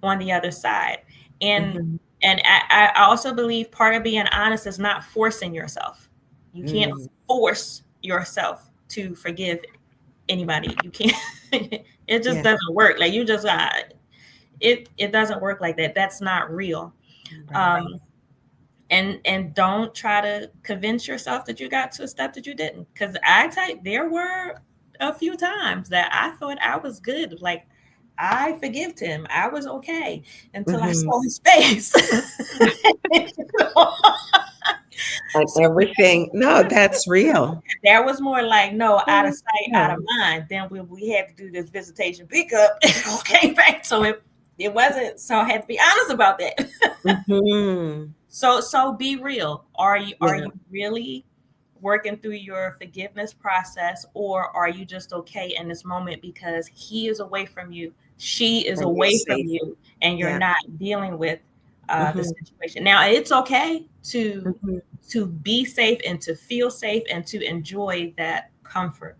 on the other side. And Mm-hmm. I also believe part of being honest is not forcing yourself. You can't Mm. force yourself to forgive anybody. You can't. It just Yeah. doesn't work. Like you just it doesn't work like that. That's not real. Right. Um, and don't try to convince yourself that you got to a step that you didn't. Because there were a few times that I thought I was good. Like I forgived him. I was okay until I Mm-hmm. saw his face. And So everything. No, that's real. there was more like no, out of sight, out Yeah. of mind. Then we had to do this visitation pickup and came back. So it wasn't. So I had to be honest about that. Mm-hmm. So be real. Are Yeah. you really working through your forgiveness process, or are you just okay in this moment because he is away from you, she is And you're away from safe. you, and you're Yeah. not dealing with the Mm-hmm. situation? Now it's okay Mm-hmm. to be safe and to feel safe and to enjoy that comfort.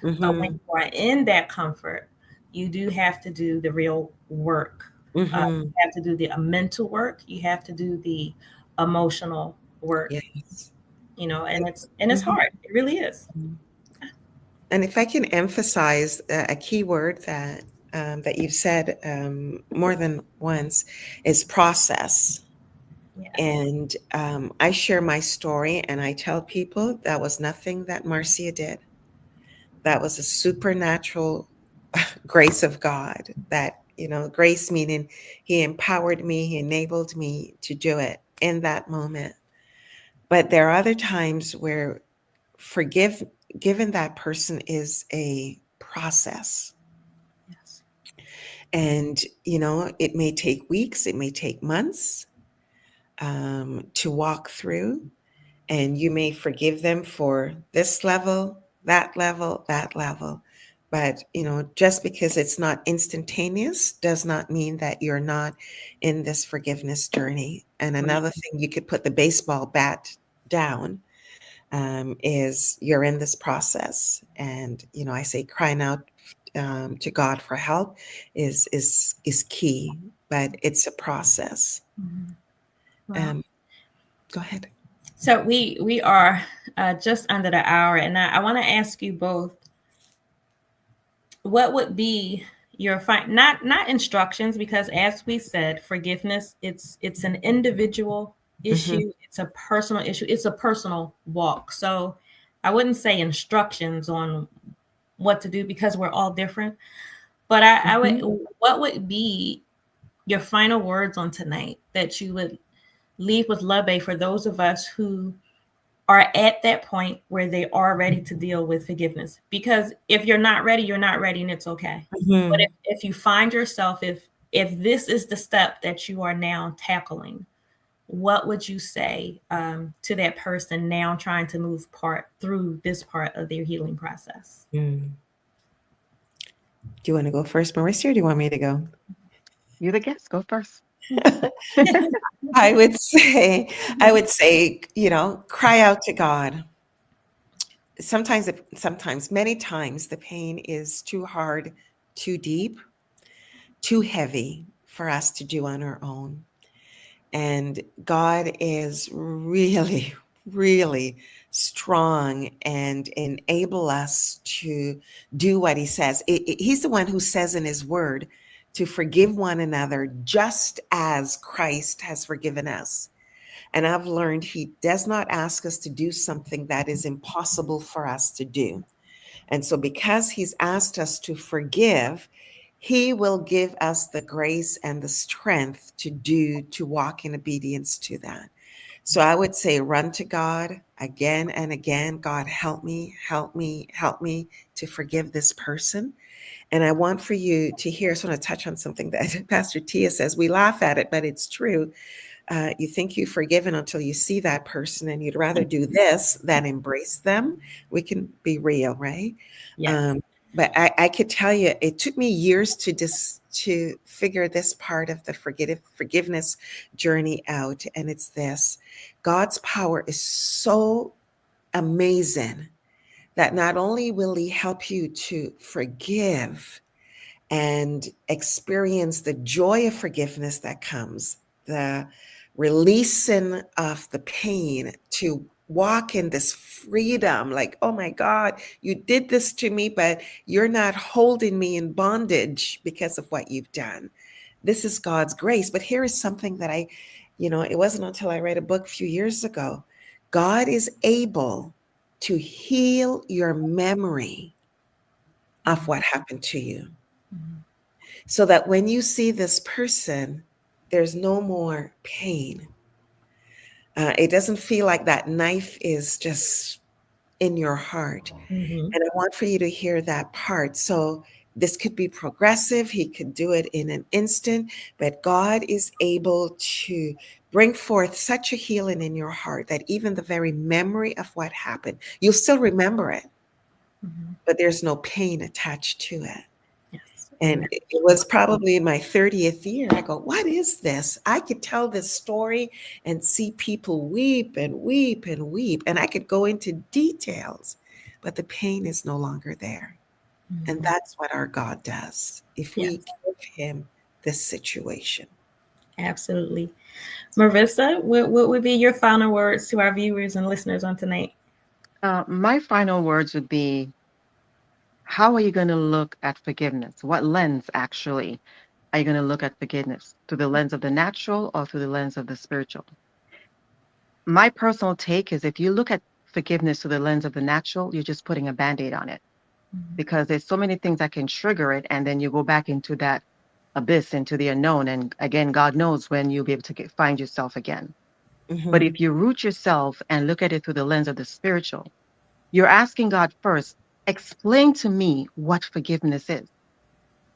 But when Mm-hmm. you are in that comfort, you do have to do the real work. Mm-hmm. You have to do the mental work. You have to do the emotional work. Yes. And it's Mhm. hard. It really is. And if I can emphasize a key word that you've said more than once is process. Yeah. And I share my story, and I tell people that was nothing that Marcia did. That was a supernatural grace of God. That grace meaning He empowered me, He enabled me to do it in that moment. But there are other times where forgive given that person is a process, Yes. and it may take weeks, it may take months to walk through, and you may forgive them for this level, that level. But just because it's not instantaneous does not mean that you're not in this forgiveness journey. And Right. another thing, you could put the baseball bat down, is you're in this process. And I say crying out to God for help is key, but it's a process. Mhm. Wow. um, Go ahead. So we are just under the hour, and I want to ask you both, what would be your not instructions, because as we said, forgiveness, it's an individual Hmm. issue, it's a personal issue, it's a personal walk. So I wouldn't say instructions on what to do because we're all different, but I would, Hmm. what would be your final words on tonight that you would leave with Lube for those of us who are at that point where they are ready to deal with forgiveness? Because if you're not ready, you're not ready, and it's okay. But Hmm. if you find yourself, if this is the step that you are now tackling, what would you say to that person now trying to move part through this part of their healing process? Do you want to go first, Marissa, or do you want me to go? You the guest. Go first. I would say, cry out to God. Sometimes, many times, the pain is too hard, too deep, too heavy for us to do on our own. And God is really, really strong and enable us to do what He says. He's the one who says in His word to forgive one another just as Christ has forgiven us. And I've learned He does not ask us to do something that is impossible for us to do. And so, because He's asked us to forgive, He will give us the grace and the strength to walk in obedience to that. So, I would say, run to God again and again. God, help me, help me, help me to forgive this person. And I want for you to hear, I just want to touch on something that Pastor Tia says. We laugh at it, but it's true. You think you've forgiven until you see that person, and you'd rather do this than embrace them. We can be real, right? Yes. Um, but I could tell you, it took me years to to figure this part of the forgiveness journey out. And it's this: God's power is so amazing that not only will He help you to forgive and experience the joy of forgiveness that comes, the releasing of the pain, to walk in this freedom, like, oh my God, you did this to me, but you're not holding me in bondage because of what you've done. This is God's grace. But here is something that it wasn't until I read a book a few years ago. God is able to heal your memory of what happened to you, so that when you see this person, there's no more pain. It doesn't feel like that knife is just in your heart. Mhm. And I want for you to hear that part. So this could be progressive. He could do it in an instant, but God is able to bring forth such a healing in your heart that even the very memory of what happened, you'll still remember it, Mhm. but there's no pain attached to it. Yes. And Amen. it was probably in my 30th year. I go, what is this? I could tell this story and see people weep and weep and weep. And I could go into details, but the pain is no longer there. And Mhm. that's what our God does if we Yes, give Him this situation. absolutely. Marissa, what would be your final words to our viewers and listeners on tonight? My final words would be, how are you going to look at forgiveness? What lens, actually, are you going to look at forgiveness? Through the lens of the natural or through the lens of the spiritual? My personal take is, if you look at forgiveness through the lens of the natural, you're just putting a band-aid on it, Mhm. because there's so many things that can trigger it. And then you go back into that abyss, into the unknown. And again, God knows when you'll be able to find yourself again. But Hmm. if you root yourself and look at it through the lens of the spiritual, you're asking God first, explain to me what forgiveness is.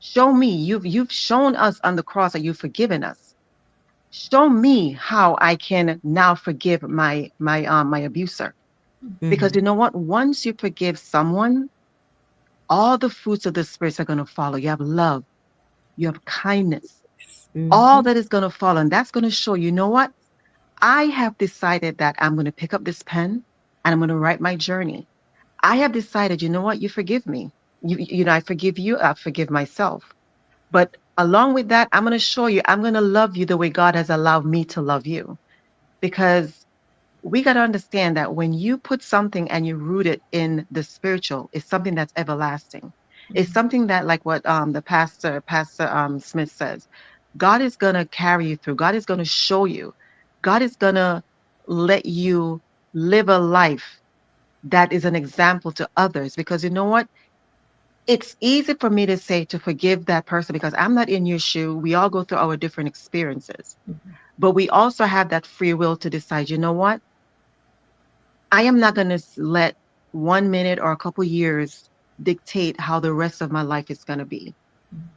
Show me. You've shown us on the cross that you've forgiven us. Show me how I can now forgive my abuser. Because Hmm. you know what? Once you forgive someone, all the fruits of the spirits are going to follow. You have love, you have kindness, all Hmm. that is going to follow. And that's going to show, you know what? I have decided that I'm going to pick up this pen and I'm going to write my journey. I have decided, you know what? You forgive me. I forgive you. I forgive myself. But along with that, I'm going to show you, I'm going to love you the way God has allowed me to love you. Because we got to understand that when you put something and you root it in the spiritual, it's something that's everlasting. It's Mhm. something that, like what the pastor Smith says, God is going to carry you through. God is going to show you. God is going to let you live a life that is an example to others. Because you know what? It's easy for me to say to forgive that person because I'm not in your shoe. We all go through our different experiences, Mhm. but we also have that free will to decide, you know what? I am not going to let 1 minute or a couple years dictate how the rest of my life is going to be.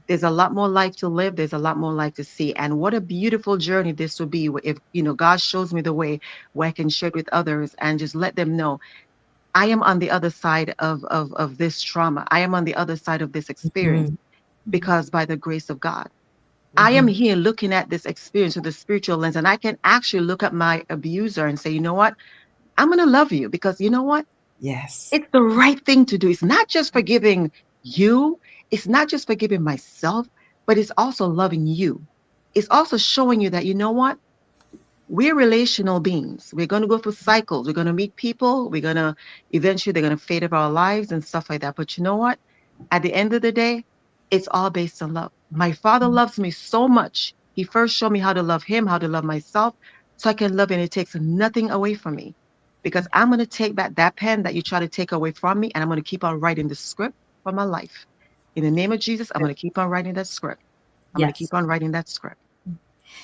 There's a lot more life to live. There's a lot more life to see. And what a beautiful journey this will be if, God shows me the way where I can share it with others and just let them know I am on the other side of this trauma. I am on the other side of this experience Hmm. Mhm. because by the grace of God. I am Hmm. here looking at this experience with the spiritual lens, and I can actually look at my abuser and say, you know what? I'm going to love you because you know what? Yes. It's the right thing to do. It's not just forgiving you, it's not just forgiving myself, but it's also loving you. It's also showing you that, you know what? We're relational beings. We're going to go through cycles. We're going to meet people. We're going to eventually, they're going to fade out of our lives and stuff like that. But you know what? At the end of the day, it's all based on love. My father loves me so much. He first showed me how to love him, how to love myself, so I can love, and it takes nothing away from me. Because I'm going to take back that pen that you try to take away from me, and I'm going to keep on writing the script for my life. In the name of Jesus, I'm going to keep on writing that script. I'm going to Yes. keep on writing that script.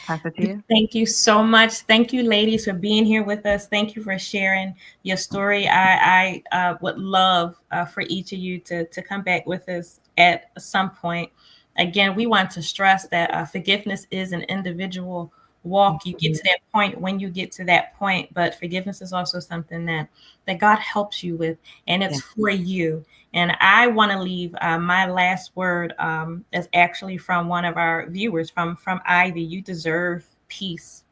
Pastor Tia? Thank you so much. Thank you, ladies, for being here with us. Thank you for sharing your story. I would love for each of you to come back with us at some point. Again, we want to stress that forgiveness is an individual walk, you get Mhm. to that point when you get to that point. But forgiveness is also something that God helps you with, and it's Yeah. for you. And I want to leave my last word is actually from one of our viewers, from Ivy. You deserve peace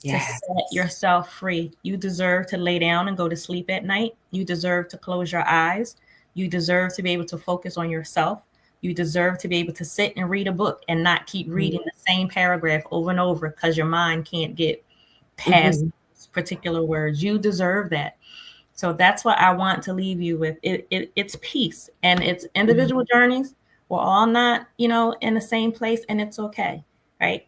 to Yes. set yourself free. You deserve to lay down and go to sleep at night. You deserve to close your eyes. You deserve to be able to focus on yourself. You deserve to be able to sit and read a book and not keep reading the same paragraph over and over because your mind can't get past Mm-hmm. those particular words. You deserve that. So that's what I want to leave you with. It's peace, and it's individual journeys. We're all not, in the same place, and it's okay, right?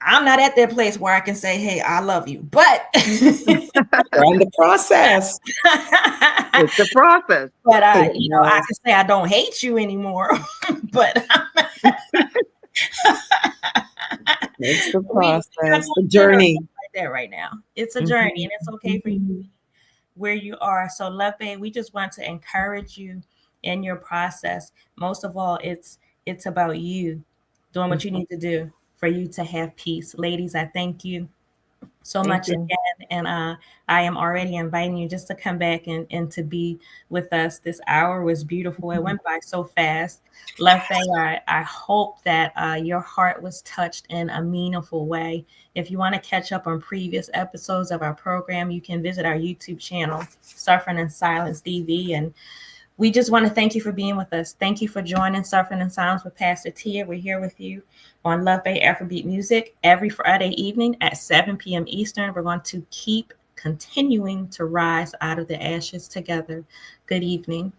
I'm not at that place where I can say, "Hey, I love you," but We're in the process. It's a process. I Yes. can say I don't hate you anymore. But It's the we're not process, going the to celebrate journey. like that right now. It's a journey, Mhm. and it's okay for you Mhm. where you are. So, Love Babe, we just want to encourage you in your process. Most of all, it's about you doing what you need to do for you to have peace. Ladies, I thank you so Thank much you. again. And I am already inviting you just to come back and to be with us. This hour was beautiful. It Mhm. went by so fast. Left I hope that your heart was touched in a meaningful way. If you want to catch up on previous episodes of our program, you can visit our YouTube channel, Suffering in Silence DV. And we just want to thank you for being with us. Thank you for joining Suffering in Silence with Pastor Tia. We're here with you on Love Bay Afrobeat Music every Friday evening at 7 p.m. Eastern. We're going to keep continuing to rise out of the ashes together. Good evening.